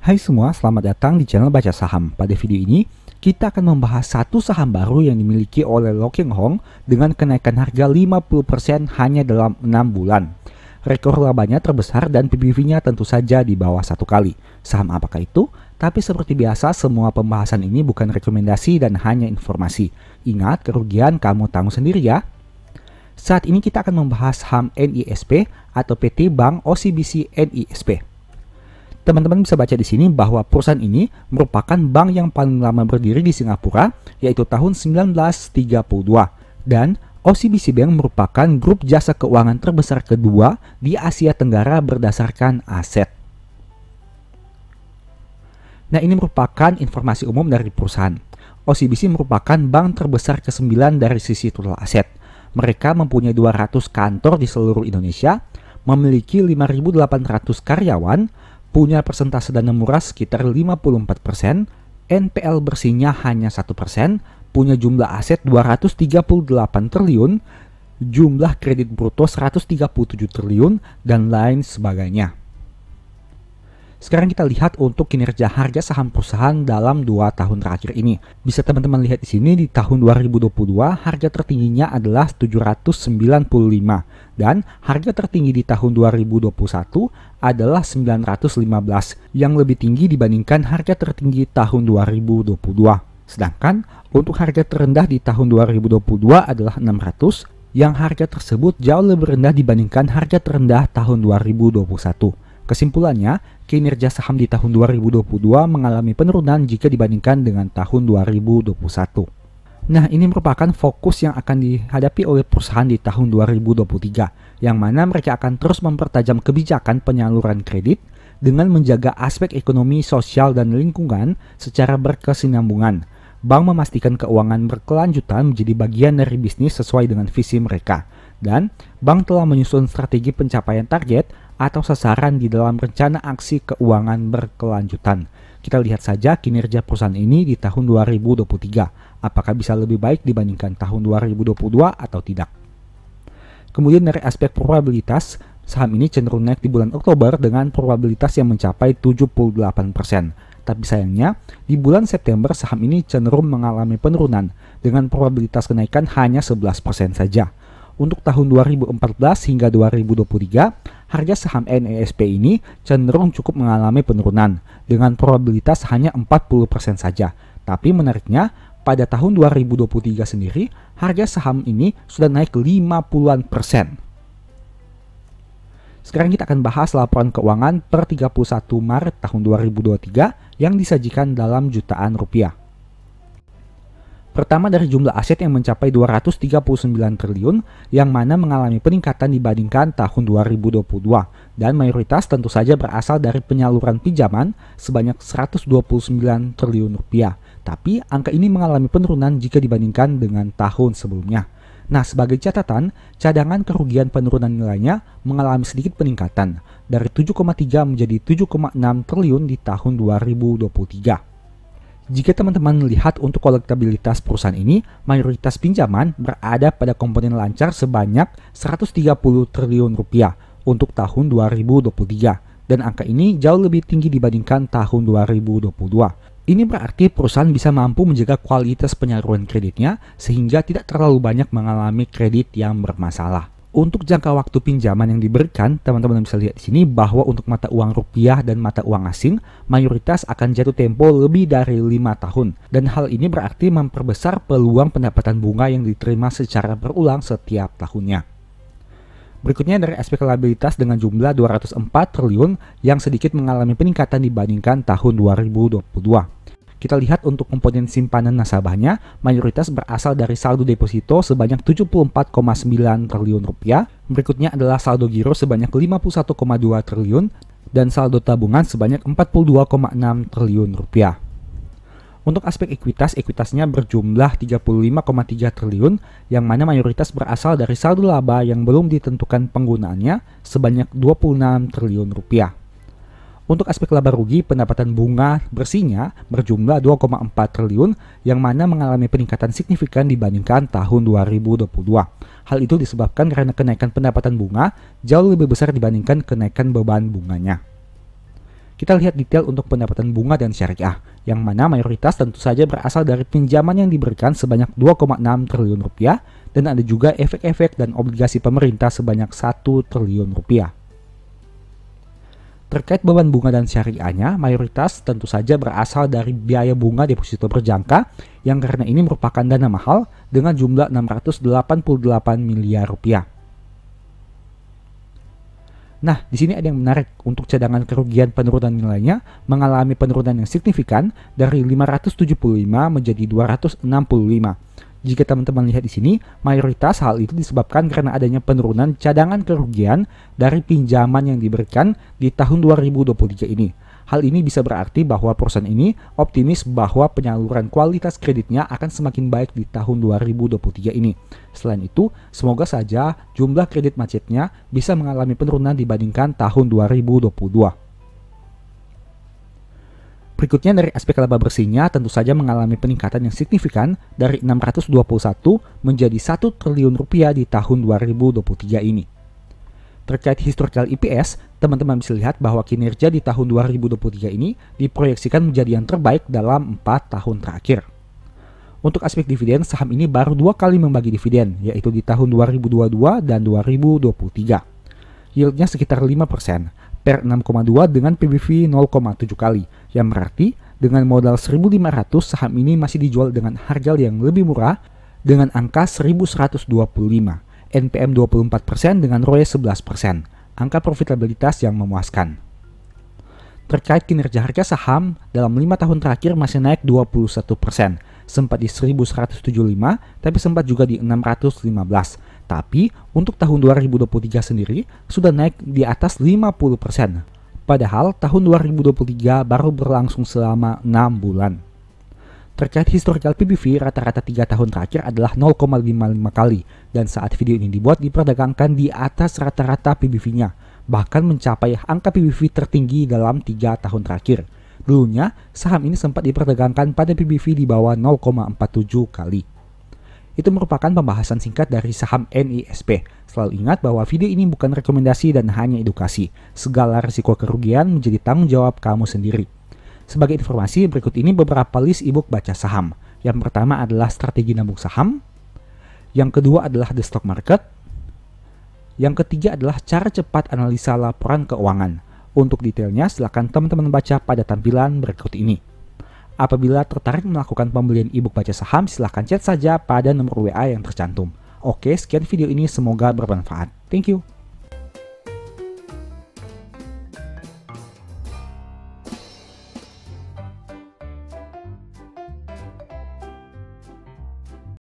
Hai semua, selamat datang di channel Baca Saham. Pada video ini, kita akan membahas satu saham baru yang dimiliki oleh Lo Keng Hong dengan kenaikan harga 50% hanya dalam 6 bulan. Rekor labanya terbesar dan PBV-nya tentu saja di bawah 1 kali. Saham apakah itu? Tapi seperti biasa, semua pembahasan ini bukan rekomendasi dan hanya informasi. Ingat, kerugian kamu tanggung sendiri ya. Saat ini kita akan membahas saham NISP atau PT Bank OCBC NISP. Teman-teman bisa baca di sini bahwa perusahaan ini merupakan bank yang paling lama berdiri di Singapura, yaitu tahun 1932. Dan OCBC Bank merupakan grup jasa keuangan terbesar kedua di Asia Tenggara berdasarkan aset. Nah, ini merupakan informasi umum dari perusahaan. OCBC merupakan bank terbesar ke-9 dari sisi total aset. Mereka mempunyai 200 kantor di seluruh Indonesia, memiliki 5.800 karyawan, punya persentase dana murah sekitar 54%, NPL bersihnya hanya 1%, punya jumlah aset 238 triliun, jumlah kredit bruto 137 triliun, dan lain sebagainya. Sekarang kita lihat untuk kinerja harga saham perusahaan dalam 2 tahun terakhir ini. Bisa teman-teman lihat di sini di tahun 2022 harga tertingginya adalah 795 dan harga tertinggi di tahun 2021 adalah 915 yang lebih tinggi dibandingkan harga tertinggi tahun 2022. Sedangkan untuk harga terendah di tahun 2022 adalah 600 yang harga tersebut jauh lebih rendah dibandingkan harga terendah tahun 2021. Kesimpulannya, kinerja saham di tahun 2022 mengalami penurunan jika dibandingkan dengan tahun 2021. Nah, ini merupakan fokus yang akan dihadapi oleh perusahaan di tahun 2023, yang mana mereka akan terus mempertajam kebijakan penyaluran kredit dengan menjaga aspek ekonomi, sosial, dan lingkungan secara berkesinambungan. Bank memastikan keuangan berkelanjutan menjadi bagian dari bisnis sesuai dengan visi mereka. Dan bank telah menyusun strategi pencapaian target atau sasaran di dalam rencana aksi keuangan berkelanjutan. Kita lihat saja kinerja perusahaan ini di tahun 2023. Apakah bisa lebih baik dibandingkan tahun 2022 atau tidak? Kemudian dari aspek probabilitas, saham ini cenderung naik di bulan Oktober dengan probabilitas yang mencapai 78%. Tapi sayangnya, di bulan September saham ini cenderung mengalami penurunan dengan probabilitas kenaikan hanya 11% saja. Untuk tahun 2014 hingga 2023, harga saham NISP ini cenderung cukup mengalami penurunan dengan probabilitas hanya 40% saja. Tapi menariknya, pada tahun 2023 sendiri, harga saham ini sudah naik 50%. Sekarang kita akan bahas laporan keuangan per 31 Maret tahun 2023 yang disajikan dalam jutaan rupiah. Pertama dari jumlah aset yang mencapai 239 triliun yang mana mengalami peningkatan dibandingkan tahun 2022 dan mayoritas tentu saja berasal dari penyaluran pinjaman sebanyak 129 triliun rupiah. Tapi angka ini mengalami penurunan jika dibandingkan dengan tahun sebelumnya. Nah, sebagai catatan, cadangan kerugian penurunan nilainya mengalami sedikit peningkatan dari 7,3 menjadi 7,6 triliun di tahun 2023. Jika teman-teman melihat untuk kolektabilitas perusahaan ini, mayoritas pinjaman berada pada komponen lancar sebanyak 130 triliun rupiah untuk tahun 2023 dan angka ini jauh lebih tinggi dibandingkan tahun 2022. Ini berarti perusahaan bisa mampu menjaga kualitas penyaluran kreditnya sehingga tidak terlalu banyak mengalami kredit yang bermasalah. Untuk jangka waktu pinjaman yang diberikan, teman-teman bisa lihat di sini bahwa untuk mata uang rupiah dan mata uang asing, mayoritas akan jatuh tempo lebih dari 5 tahun. Dan hal ini berarti memperbesar peluang pendapatan bunga yang diterima secara berulang setiap tahunnya. Berikutnya dari aspek liabilitas dengan jumlah 204 triliun yang sedikit mengalami peningkatan dibandingkan tahun 2022. Kita lihat untuk komponen simpanan nasabahnya, mayoritas berasal dari saldo deposito sebanyak 74,9 triliun rupiah. Berikutnya adalah saldo giro sebanyak 51,2 triliun dan saldo tabungan sebanyak 42,6 triliun rupiah. Untuk aspek ekuitasnya berjumlah 35,3 triliun yang mana mayoritas berasal dari saldo laba yang belum ditentukan penggunaannya sebanyak 26 triliun rupiah. Untuk aspek laba rugi, pendapatan bunga bersihnya berjumlah 2,4 triliun yang mana mengalami peningkatan signifikan dibandingkan tahun 2022. Hal itu disebabkan karena kenaikan pendapatan bunga jauh lebih besar dibandingkan kenaikan beban bunganya. Kita lihat detail untuk pendapatan bunga dan syariah, yang mana mayoritas tentu saja berasal dari pinjaman yang diberikan sebanyak 2,6 triliun rupiah, dan ada juga efek-efek dan obligasi pemerintah sebanyak 1 triliun rupiah. Terkait beban bunga dan syariahnya, mayoritas tentu saja berasal dari biaya bunga deposito berjangka, yang karena ini merupakan dana mahal dengan jumlah 688 miliar rupiah. Nah, di sini ada yang menarik. Untuk cadangan kerugian, penurunan nilainya mengalami penurunan yang signifikan dari 575 menjadi 265. Jika teman-teman lihat di sini, mayoritas hal itu disebabkan karena adanya penurunan cadangan kerugian dari pinjaman yang diberikan di tahun 2023 ini. Hal ini bisa berarti bahwa perusahaan ini optimis bahwa penyaluran kualitas kreditnya akan semakin baik di tahun 2023 ini. Selain itu, semoga saja jumlah kredit macetnya bisa mengalami penurunan dibandingkan tahun 2022. Berikutnya dari aspek laba bersihnya tentu saja mengalami peningkatan yang signifikan dari 621 menjadi 1 triliun rupiah di tahun 2023 ini. Terkait historical EPS, teman-teman bisa lihat bahwa kinerja di tahun 2023 ini diproyeksikan menjadi yang terbaik dalam 4 tahun terakhir. Untuk aspek dividen, saham ini baru 2 kali membagi dividen, yaitu di tahun 2022 dan 2023. Yieldnya sekitar 5%, per 6,2 dengan PBV 0,7 kali, yang berarti dengan modal 1.500 saham ini masih dijual dengan harga yang lebih murah dengan angka 1.125. NPM 24% dengan ROE 11%, angka profitabilitas yang memuaskan. Terkait kinerja harga saham, dalam 5 tahun terakhir masih naik 21%, sempat di 1.175, tapi sempat juga di 615. Tapi untuk tahun 2023 sendiri sudah naik di atas 50%, padahal tahun 2023 baru berlangsung selama 6 bulan. Terkait historical PBV, rata-rata 3 tahun terakhir adalah 0,55 kali, dan saat video ini dibuat diperdagangkan di atas rata-rata PBV-nya, bahkan mencapai angka PBV tertinggi dalam 3 tahun terakhir. Dulunya, saham ini sempat diperdagangkan pada PBV di bawah 0,47 kali. Itu merupakan pembahasan singkat dari saham NISP. Selalu ingat bahwa video ini bukan rekomendasi dan hanya edukasi. Segala risiko kerugian menjadi tanggung jawab kamu sendiri. Sebagai informasi, berikut ini beberapa list ebook baca saham. Yang pertama adalah strategi nabung saham. Yang kedua adalah the stock market. Yang ketiga adalah cara cepat analisa laporan keuangan. Untuk detailnya, silakan teman-teman baca pada tampilan berikut ini. Apabila tertarik melakukan pembelian ebook baca saham, silakan chat saja pada nomor WA yang tercantum. Oke, sekian video ini, semoga bermanfaat. Thank you.